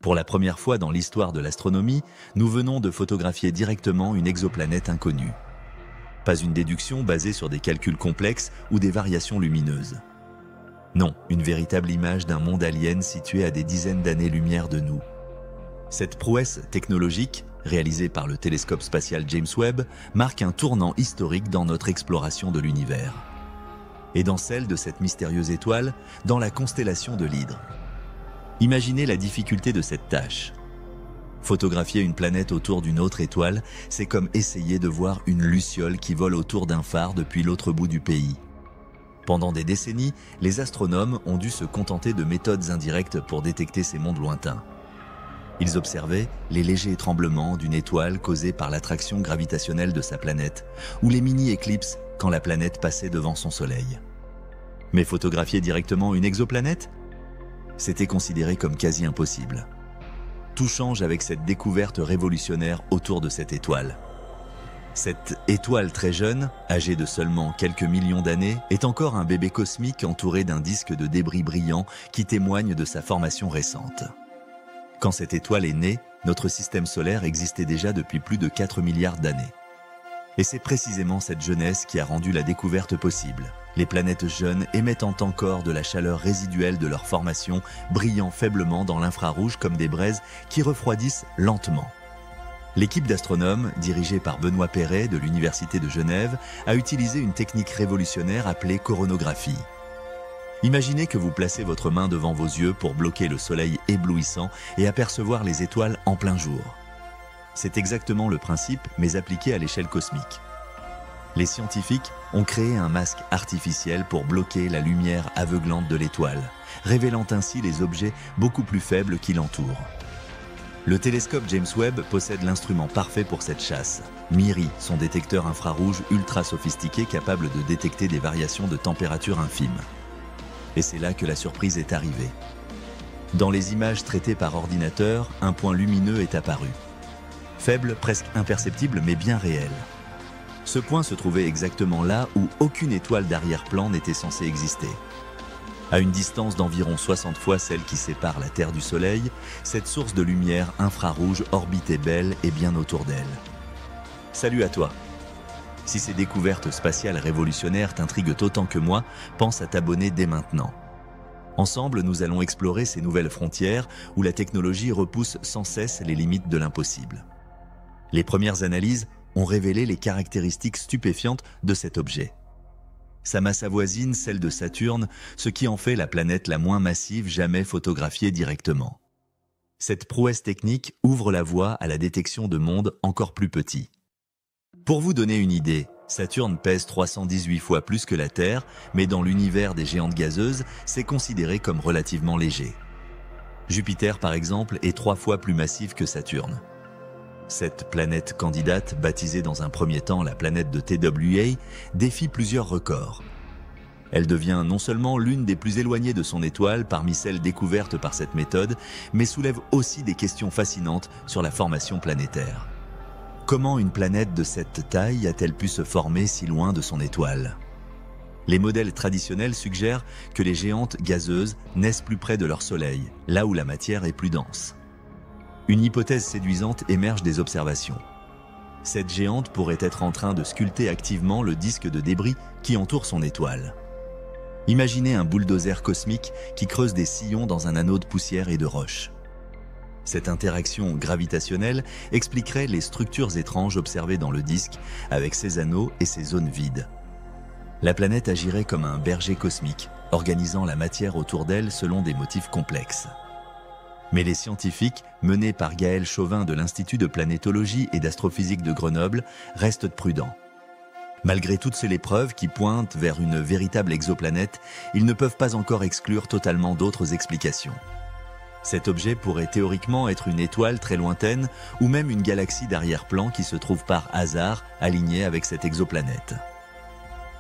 Pour la première fois dans l'histoire de l'astronomie, nous venons de photographier directement une exoplanète inconnue. Pas une déduction basée sur des calculs complexes ou des variations lumineuses. Non, une véritable image d'un monde alien situé à des dizaines d'années-lumière de nous. Cette prouesse technologique, réalisée par le télescope spatial James Webb, marque un tournant historique dans notre exploration de l'univers. Et dans celle de cette mystérieuse étoile, dans la constellation de l'Hydre. Imaginez la difficulté de cette tâche. Photographier une planète autour d'une autre étoile, c'est comme essayer de voir une luciole qui vole autour d'un phare depuis l'autre bout du pays. Pendant des décennies, les astronomes ont dû se contenter de méthodes indirectes pour détecter ces mondes lointains. Ils observaient les légers tremblements d'une étoile causés par l'attraction gravitationnelle de sa planète, ou les mini-éclipses quand la planète passait devant son soleil. Mais photographier directement une exoplanète ? C'était considéré comme quasi impossible. Tout change avec cette découverte révolutionnaire autour de cette étoile. Cette étoile très jeune, âgée de seulement quelques millions d'années, est encore un bébé cosmique entouré d'un disque de débris brillants qui témoigne de sa formation récente. Quand cette étoile est née, notre système solaire existait déjà depuis plus de 4 milliards d'années. Et c'est précisément cette jeunesse qui a rendu la découverte possible. Les planètes jeunes émettant encore de la chaleur résiduelle de leur formation, brillant faiblement dans l'infrarouge comme des braises qui refroidissent lentement. L'équipe d'astronomes, dirigée par Benoît Perret de l'Université de Genève, a utilisé une technique révolutionnaire appelée coronographie. Imaginez que vous placez votre main devant vos yeux pour bloquer le soleil éblouissant et apercevoir les étoiles en plein jour. C'est exactement le principe, mais appliqué à l'échelle cosmique. Les scientifiques ont créé un masque artificiel pour bloquer la lumière aveuglante de l'étoile, révélant ainsi les objets beaucoup plus faibles qui l'entourent. Le télescope James Webb possède l'instrument parfait pour cette chasse. MIRI, son détecteur infrarouge ultra sophistiqué capable de détecter des variations de température infimes. Et c'est là que la surprise est arrivée. Dans les images traitées par ordinateur, un point lumineux est apparu. Faible, presque imperceptible, mais bien réel. Ce point se trouvait exactement là où aucune étoile d'arrière-plan n'était censée exister. À une distance d'environ 60 fois celle qui sépare la Terre du Soleil, cette source de lumière infrarouge orbitait belle et bien autour d'elle. Salut à toi! Si ces découvertes spatiales révolutionnaires t'intriguent autant que moi, pense à t'abonner dès maintenant. Ensemble, nous allons explorer ces nouvelles frontières où la technologie repousse sans cesse les limites de l'impossible. Les premières analyses ont révélé les caractéristiques stupéfiantes de cet objet. Sa masse avoisine celle de Saturne, ce qui en fait la planète la moins massive jamais photographiée directement. Cette prouesse technique ouvre la voie à la détection de mondes encore plus petits. Pour vous donner une idée, Saturne pèse 318 fois plus que la Terre, mais dans l'univers des géantes gazeuses, c'est considéré comme relativement léger. Jupiter, par exemple, est 3 fois plus massif que Saturne. Cette planète candidate, baptisée dans un premier temps la planète de TWA, défie plusieurs records. Elle devient non seulement l'une des plus éloignées de son étoile parmi celles découvertes par cette méthode, mais soulève aussi des questions fascinantes sur la formation planétaire. Comment une planète de cette taille a-t-elle pu se former si loin de son étoile ? Les modèles traditionnels suggèrent que les géantes gazeuses naissent plus près de leur Soleil, là où la matière est plus dense. Une hypothèse séduisante émerge des observations. Cette géante pourrait être en train de sculpter activement le disque de débris qui entoure son étoile. Imaginez un bulldozer cosmique qui creuse des sillons dans un anneau de poussière et de roches. Cette interaction gravitationnelle expliquerait les structures étranges observées dans le disque avec ses anneaux et ses zones vides. La planète agirait comme un berger cosmique, organisant la matière autour d'elle selon des motifs complexes. Mais les scientifiques, menés par Gaël Chauvin de l'Institut de planétologie et d'astrophysique de Grenoble, restent prudents. Malgré toutes ces preuves qui pointent vers une véritable exoplanète, ils ne peuvent pas encore exclure totalement d'autres explications. Cet objet pourrait théoriquement être une étoile très lointaine ou même une galaxie d'arrière-plan qui se trouve par hasard alignée avec cette exoplanète.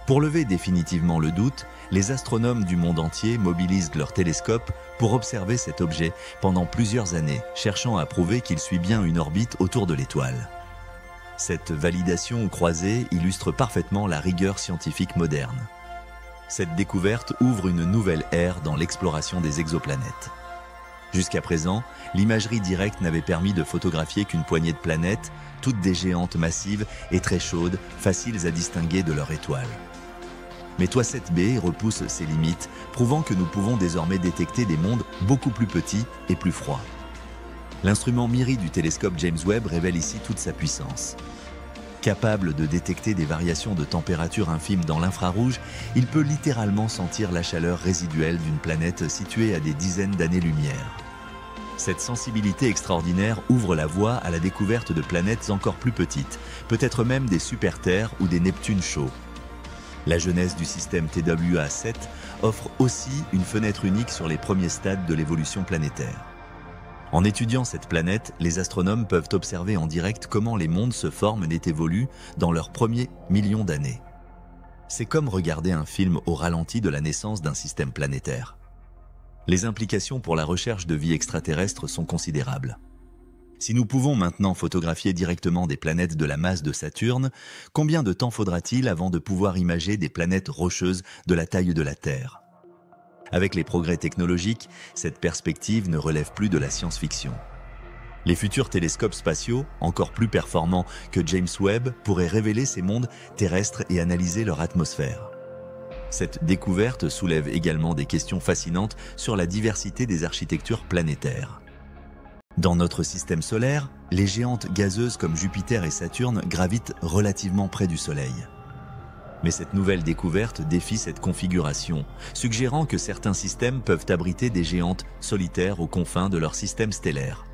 Pour lever définitivement le doute, les astronomes du monde entier mobilisent leurs télescopes pour observer cet objet pendant plusieurs années, cherchant à prouver qu'il suit bien une orbite autour de l'étoile. Cette validation croisée illustre parfaitement la rigueur scientifique moderne. Cette découverte ouvre une nouvelle ère dans l'exploration des exoplanètes. Jusqu'à présent, l'imagerie directe n'avait permis de photographier qu'une poignée de planètes, toutes des géantes massives et très chaudes, faciles à distinguer de leur étoile. Mais TOI 7b repousse ces limites, prouvant que nous pouvons désormais détecter des mondes beaucoup plus petits et plus froids. L'instrument MIRI du télescope James Webb révèle ici toute sa puissance. Capable de détecter des variations de température infimes dans l'infrarouge, il peut littéralement sentir la chaleur résiduelle d'une planète située à des dizaines d'années-lumière. Cette sensibilité extraordinaire ouvre la voie à la découverte de planètes encore plus petites, peut-être même des super-Terres ou des Neptunes chauds. La jeunesse du système TWA-7 offre aussi une fenêtre unique sur les premiers stades de l'évolution planétaire. En étudiant cette planète, les astronomes peuvent observer en direct comment les mondes se forment et évoluent dans leurs premiers millions d'années. C'est comme regarder un film au ralenti de la naissance d'un système planétaire. Les implications pour la recherche de vie extraterrestre sont considérables. Si nous pouvons maintenant photographier directement des planètes de la masse de Saturne, combien de temps faudra-t-il avant de pouvoir imager des planètes rocheuses de la taille de la Terre ? Avec les progrès technologiques, cette perspective ne relève plus de la science-fiction. Les futurs télescopes spatiaux, encore plus performants que James Webb, pourraient révéler ces mondes terrestres et analyser leur atmosphère. Cette découverte soulève également des questions fascinantes sur la diversité des architectures planétaires. Dans notre système solaire, les géantes gazeuses comme Jupiter et Saturne gravitent relativement près du Soleil. Mais cette nouvelle découverte défie cette configuration, suggérant que certains systèmes peuvent abriter des géantes solitaires aux confins de leur système stellaire.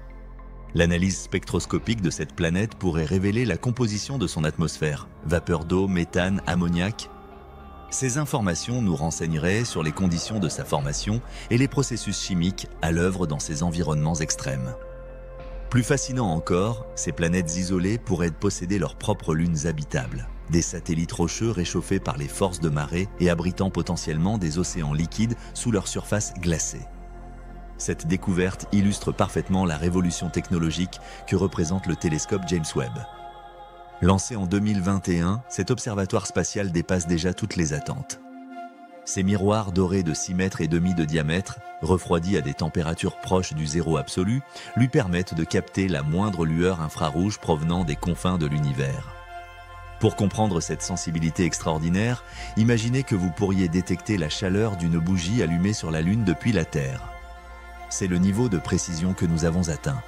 L'analyse spectroscopique de cette planète pourrait révéler la composition de son atmosphère, vapeur d'eau, méthane, ammoniac. Ces informations nous renseigneraient sur les conditions de sa formation et les processus chimiques à l'œuvre dans ces environnements extrêmes. Plus fascinant encore, ces planètes isolées pourraient posséder leurs propres lunes habitables, des satellites rocheux réchauffés par les forces de marée et abritant potentiellement des océans liquides sous leur surface glacée. Cette découverte illustre parfaitement la révolution technologique que représente le télescope James Webb. Lancé en 2021, cet observatoire spatial dépasse déjà toutes les attentes. Ces miroirs dorés de 6,5 mètres de diamètre, refroidis à des températures proches du zéro absolu, lui permettent de capter la moindre lueur infrarouge provenant des confins de l'univers. Pour comprendre cette sensibilité extraordinaire, imaginez que vous pourriez détecter la chaleur d'une bougie allumée sur la Lune depuis la Terre. C'est le niveau de précision que nous avons atteint.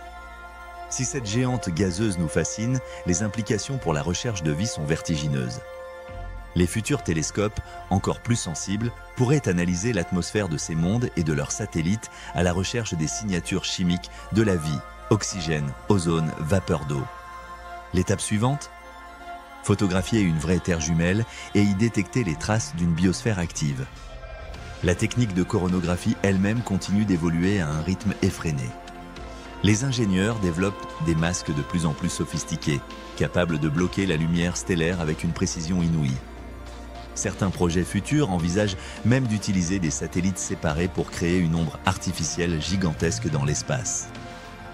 Si cette géante gazeuse nous fascine, les implications pour la recherche de vie sont vertigineuses. Les futurs télescopes, encore plus sensibles, pourraient analyser l'atmosphère de ces mondes et de leurs satellites à la recherche des signatures chimiques de la vie, oxygène, ozone, vapeur d'eau. L'étape suivante ? Photographier une vraie Terre jumelle et y détecter les traces d'une biosphère active. La technique de coronographie elle-même continue d'évoluer à un rythme effréné. Les ingénieurs développent des masques de plus en plus sophistiqués, capables de bloquer la lumière stellaire avec une précision inouïe. Certains projets futurs envisagent même d'utiliser des satellites séparés pour créer une ombre artificielle gigantesque dans l'espace.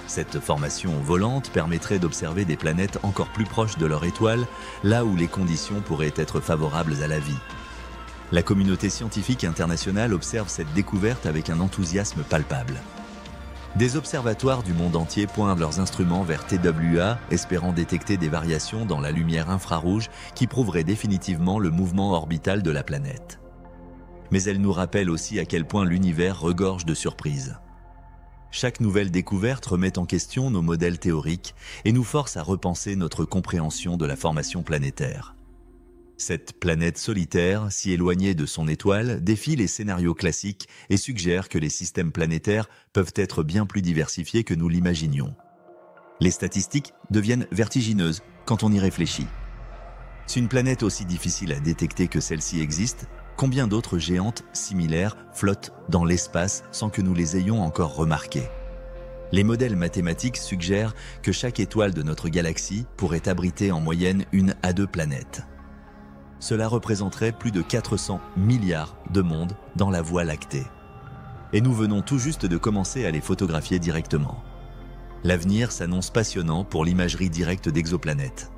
Cette formation volante permettrait d'observer des planètes encore plus proches de leur étoile, là où les conditions pourraient être favorables à la vie. La communauté scientifique internationale observe cette découverte avec un enthousiasme palpable. Des observatoires du monde entier pointent leurs instruments vers TWA, espérant détecter des variations dans la lumière infrarouge qui prouveraient définitivement le mouvement orbital de la planète. Mais elle nous rappelle aussi à quel point l'univers regorge de surprises. Chaque nouvelle découverte remet en question nos modèles théoriques et nous force à repenser notre compréhension de la formation planétaire. Cette planète solitaire, si éloignée de son étoile, défie les scénarios classiques et suggère que les systèmes planétaires peuvent être bien plus diversifiés que nous l'imaginions. Les statistiques deviennent vertigineuses quand on y réfléchit. Si une planète aussi difficile à détecter que celle-ci existe, combien d'autres géantes similaires flottent dans l'espace sans que nous les ayons encore remarquées ? Les modèles mathématiques suggèrent que chaque étoile de notre galaxie pourrait abriter en moyenne 1 à 2 planètes. Cela représenterait plus de 400 milliards de mondes dans la Voie lactée. Et nous venons tout juste de commencer à les photographier directement. L'avenir s'annonce passionnant pour l'imagerie directe d'exoplanètes.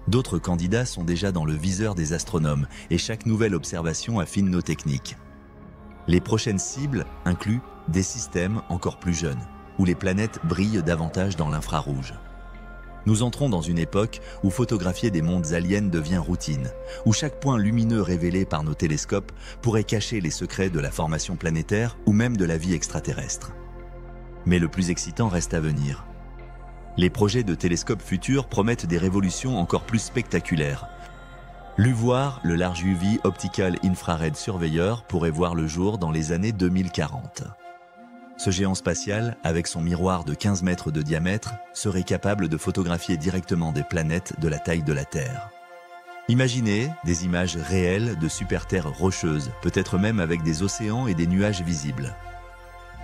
D'autres candidats sont déjà dans le viseur des astronomes et chaque nouvelle observation affine nos techniques. Les prochaines cibles incluent des systèmes encore plus jeunes, où les planètes brillent davantage dans l'infrarouge. Nous entrons dans une époque où photographier des mondes aliens devient routine, où chaque point lumineux révélé par nos télescopes pourrait cacher les secrets de la formation planétaire ou même de la vie extraterrestre. Mais le plus excitant reste à venir. Les projets de télescopes futurs promettent des révolutions encore plus spectaculaires. L'UVOIR, le Large UV Optical Infrared Surveyor, pourrait voir le jour dans les années 2040. Ce géant spatial, avec son miroir de 15 mètres de diamètre, serait capable de photographier directement des planètes de la taille de la Terre. Imaginez des images réelles de super-terres rocheuses, peut-être même avec des océans et des nuages visibles.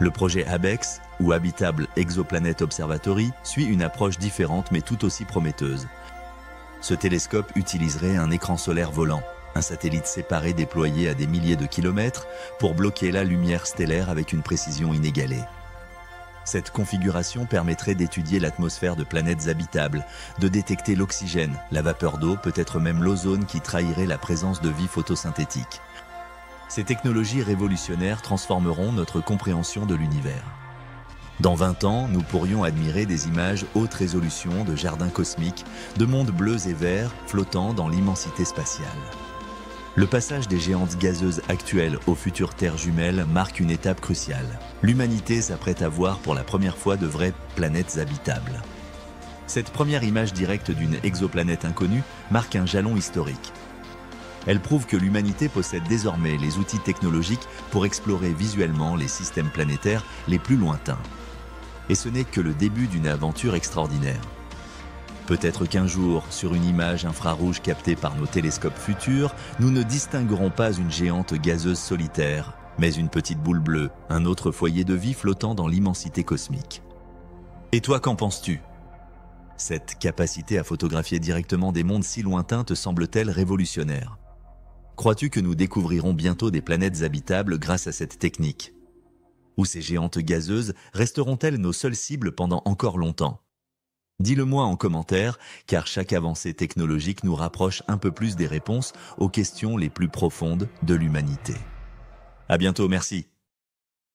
Le projet ABEX, ou Habitable Exoplanet Observatory, suit une approche différente mais tout aussi prometteuse. Ce télescope utiliserait un écran solaire volant, un satellite séparé déployé à des milliers de kilomètres pour bloquer la lumière stellaire avec une précision inégalée. Cette configuration permettrait d'étudier l'atmosphère de planètes habitables, de détecter l'oxygène, la vapeur d'eau, peut-être même l'ozone qui trahirait la présence de vie photosynthétique. Ces technologies révolutionnaires transformeront notre compréhension de l'univers. Dans 20 ans, nous pourrions admirer des images haute résolution de jardins cosmiques, de mondes bleus et verts flottant dans l'immensité spatiale. Le passage des géantes gazeuses actuelles aux futures terres jumelles marque une étape cruciale. L'humanité s'apprête à voir pour la première fois de vraies planètes habitables. Cette première image directe d'une exoplanète inconnue marque un jalon historique. Elle prouve que l'humanité possède désormais les outils technologiques pour explorer visuellement les systèmes planétaires les plus lointains. Et ce n'est que le début d'une aventure extraordinaire. Peut-être qu'un jour, sur une image infrarouge captée par nos télescopes futurs, nous ne distinguerons pas une géante gazeuse solitaire, mais une petite boule bleue, un autre foyer de vie flottant dans l'immensité cosmique. Et toi, qu'en penses-tu ? Cette capacité à photographier directement des mondes si lointains te semble-t-elle révolutionnaire ? Crois-tu que nous découvrirons bientôt des planètes habitables grâce à cette technique ? Ou ces géantes gazeuses resteront-elles nos seules cibles pendant encore longtemps ? Dis-le-moi en commentaire, car chaque avancée technologique nous rapproche un peu plus des réponses aux questions les plus profondes de l'humanité. À bientôt, merci.